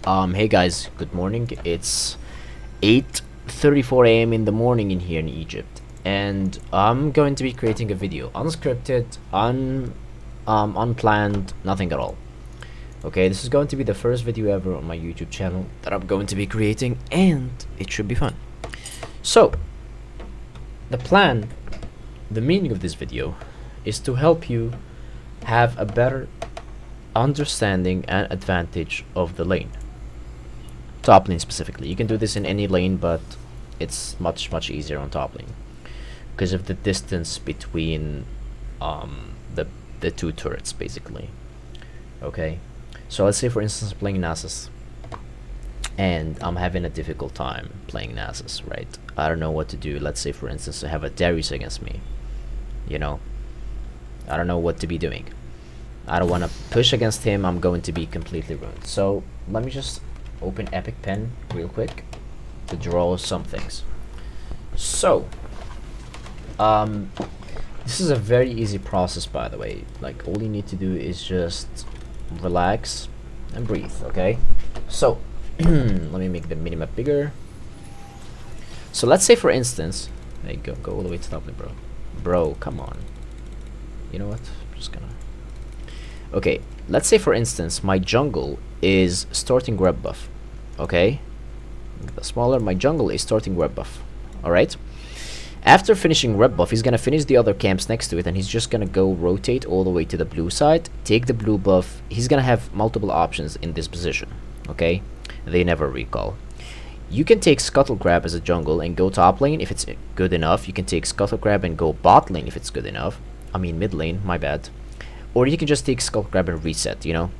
Hey guys, good morning. It's 8:34 a.m. in the morning in here in Egypt, and I'm going to be creating a video, unscripted, unplanned, nothing at all. Okay, this is going to be the first video ever on my YouTube channel that I'm going to be creating, and it should be fun. So, the plan, the meaning of this video, is to help you have a better understanding and advantage of the lane. Top lane specifically. You can do this in any lane, but it's much easier on top lane because of the distance between the two turrets, basically. Okay, so let's say for instance I'm playing Nasus and I'm having a difficult time playing Nasus, right? I don't know what to do. Let's say for instance I have a Darius against me, you know, I don't know what to be doing. I don't want to push against him. I'm going to be completely ruined. So let me just open Epic Pen real quick to draw some things. So this is a very easy process, by the way. Like, all you need to do is just relax and breathe. Okay, so let me make the minimap bigger. So let's say for instance, there you go all the way to top lane, bro, come on. You know what, I'm just gonna, okay, let's say for instance my jungle is starting grab buff. Okay, the smaller my jungle is starting grab buff. Alright, after finishing red buff, he's gonna finish the other camps next to it, and he's just gonna go rotate all the way to the blue side, take the blue buff. He's gonna have multiple options in this position. Okay, they never recall. You can take Scuttle Grab as a jungle and go top lane if it's good enough. You can take Scuttle Grab and go bot lane if it's good enough. I mean mid lane, my bad. Or you can just take Scuttle Grab and reset, you know.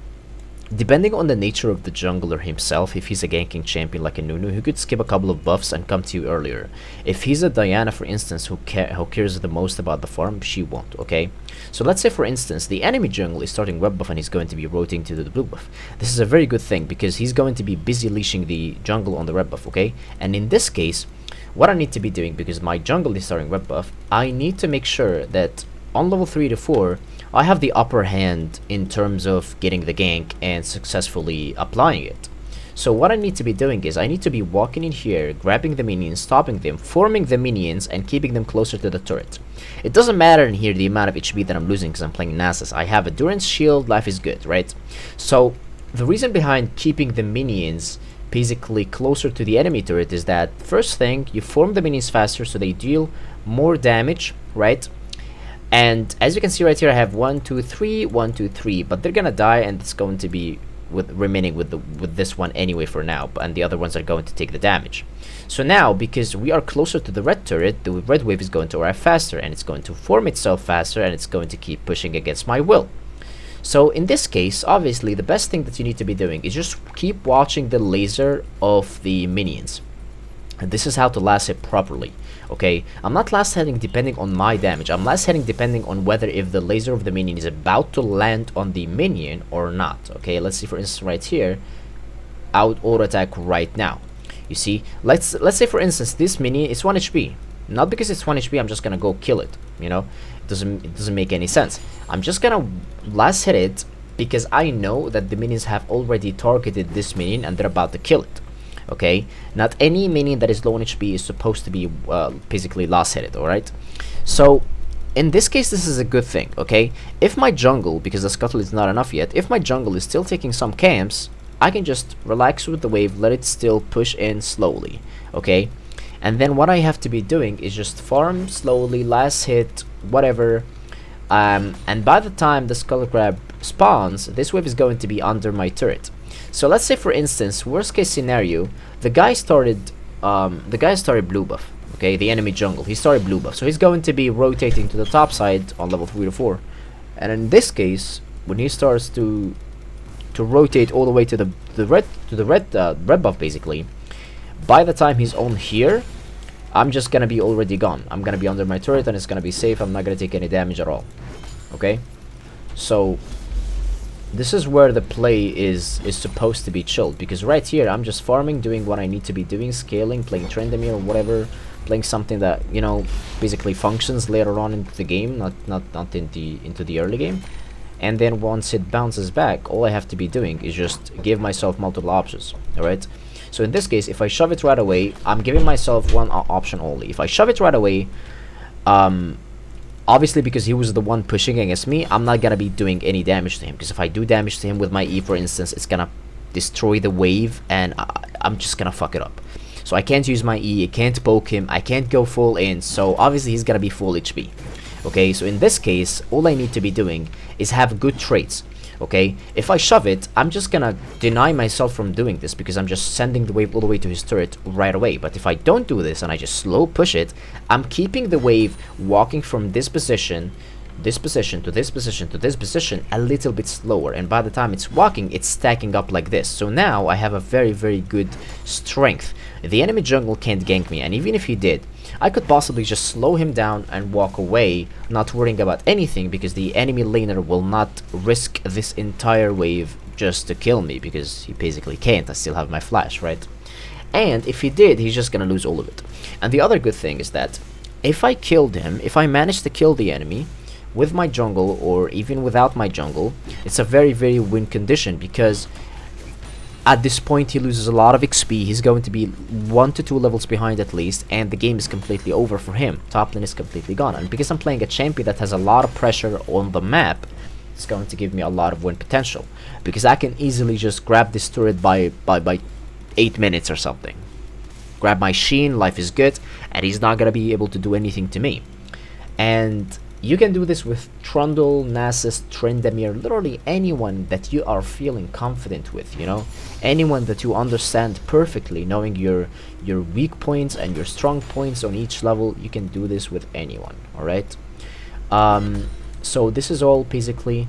Depending on the nature of the jungler himself, if he's a ganking champion like a Nunu, he could skip a couple of buffs and come to you earlier. If he's a Diana, for instance, who cares the most about the farm, she won't, okay? So let's say, for instance, the enemy jungle is starting red buff and he's going to be rotating to the blue buff. This is a very good thing because he's going to be busy leashing the jungle on the red buff, okay? And in this case, what I need to be doing, because my jungle is starting red buff, I need to make sure that on level 3 to 4, I have the upper hand in terms of getting the gank and successfully applying it. So what I need to be doing is I need to be walking in here, grabbing the minions, stopping them, forming the minions, and keeping them closer to the turret. It doesn't matter in here the amount of HP that I'm losing because I'm playing Nasus. I have Endurance Shield, life is good, right? So the reason behind keeping the minions basically closer to the enemy turret is that, first thing, you form the minions faster so they deal more damage, right? And as you can see right here, I have 1 2 3 1 2 3, but they're gonna die, and it's going to be remaining with this one anyway for now, and the other ones are going to take the damage. So now, because we are closer to the red turret, the red wave is going to arrive faster, and it's going to form itself faster, and it's going to keep pushing against my will. So in this case, obviously the best thing that you need to be doing is just keep watching the laser of the minions. And this is how to last hit properly. Okay, I'm not last hitting depending on my damage. I'm last hitting depending on whether if the laser of the minion is about to land on the minion or not. Okay, let's see, for instance right here, I would auto attack right now. You see, let's say for instance this minion is 1 HP. Not because it's 1 HP I'm just gonna go kill it, you know. It doesn't make any sense. I'm just gonna last hit it because I know that the minions have already targeted this minion and they're about to kill it. Okay, not any minion that is low on HP is supposed to be basically last hit it. Alright, so in this case this is a good thing. Okay, if my jungle, because the scuttle is not enough yet, if my jungle is still taking some camps, I can just relax with the wave, let it still push in slowly. Okay, and then what I have to be doing is just farm slowly, last hit, whatever, and by the time the Skull Crab spawns, this wave is going to be under my turret. So let's say for instance, worst case scenario, the guy started blue buff. Okay, the enemy jungle, he started blue buff, so he's going to be rotating to the top side on level 3 to 4. And in this case, when he starts to rotate all the way to the red buff, basically, by the time he's on here, I'm just gonna be already gone. I'm gonna be under my turret and it's gonna be safe. I'm not gonna take any damage at all. Okay, so this is where the play is supposed to be chilled, because right here I'm just farming, doing what I need to be doing, scaling, playing Tryndamere or whatever, playing something that, you know, basically functions later on into the game, not into the early game. and then once it bounces back, all I have to be doing is just give myself multiple options. All right. So in this case, if I shove it right away, I'm giving myself one option only. If I shove it right away, obviously because he was the one pushing against me, I'm not gonna be doing any damage to him, because if I do damage to him with my E, for instance, it's gonna destroy the wave, and I'm just gonna fuck it up. So I can't use my E, I can't poke him, I can't go full in, so obviously he's gonna be full HP. Okay, so in this case, all I need to be doing is have good traits. Okay, if I shove it, I'm just gonna deny myself from doing this, because I'm just sending the wave all the way to his turret right away. But if I don't do this and I just slow push it, I'm keeping the wave walking from this position to this position to this position a little bit slower, and by the time it's walking, it's stacking up like this. So now I have a very, very good strength. The enemy jungle can't gank me, and even if he did, I could possibly just slow him down and walk away, not worrying about anything, because the enemy laner will not risk this entire wave just to kill me, because he basically can't. I still have my flash, right? And if he did, he's just gonna lose all of it. And the other good thing is that if I killed him, if I managed to kill the enemy with my jungle, or even without my jungle, it's a very, very win condition, because at this point he loses a lot of XP. He's going to be 1 to 2 levels behind at least, and the game is completely over for him. Top lane is completely gone, and because I'm playing a champion that has a lot of pressure on the map, it's going to give me a lot of win potential, because I can easily just grab this turret by 8 minutes or something. Grab my Sheen, life is good, and he's not gonna be able to do anything to me. And you can do this with Trundle, Nasus, Tryndamere, literally anyone that you are feeling confident with, you know? Anyone that you understand perfectly, knowing your weak points and your strong points on each level. You can do this with anyone, alright? So this is all basically,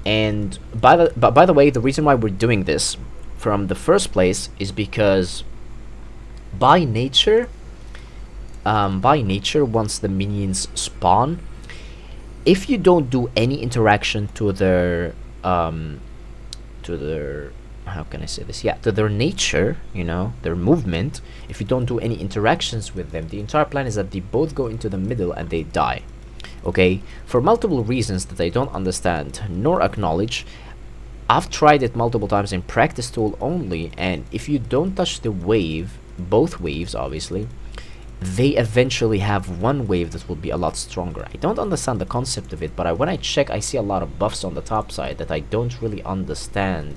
and by the way, the reason why we're doing this from the first place is because by nature, once the minions spawn, if you don't do any interaction to their how can I say this? Yeah, to their nature, you know, their movement. If you don't do any interactions with them, the entire plan is that they both go into the middle and they die. Okay, for multiple reasons that I don't understand nor acknowledge. I've tried it multiple times in practice tool only, and if you don't touch the wave, both waves obviously, they eventually have one wave that will be a lot stronger. I don't understand the concept of it, but when I check, I see a lot of buffs on the top side that I don't really understand.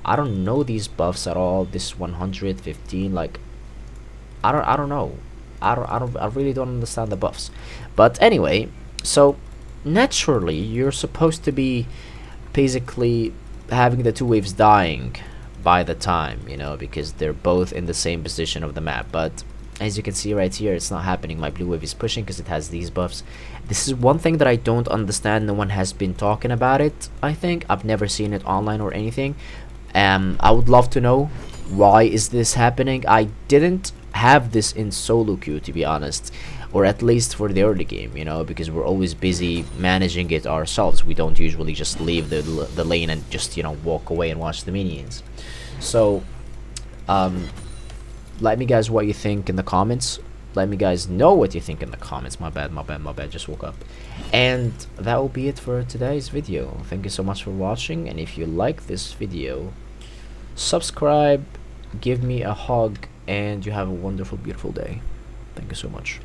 I don't know these buffs at all. This 115, like, I don't know. I really don't understand the buffs. But anyway, so naturally you're supposed to be basically having the two waves dying by the time, you know, because they're both in the same position of the map. But as you can see right here, it's not happening. My blue wave is pushing because it has these buffs. This is one thing that I don't understand. No one has been talking about it. I think I've never seen it online or anything. I would love to know why is this happening. I didn't have this in solo queue, to be honest, or at least for the early game, you know, because we're always busy managing it ourselves. We don't usually just leave the lane and just, you know, walk away and watch the minions. So let me guys what you think in the comments. Let me guys know what you think in the comments. My bad, just woke up. And that will be it for today's video. Thank you so much for watching, and if you like this video, subscribe, give me a hug, and you have a wonderful, beautiful day. Thank you so much.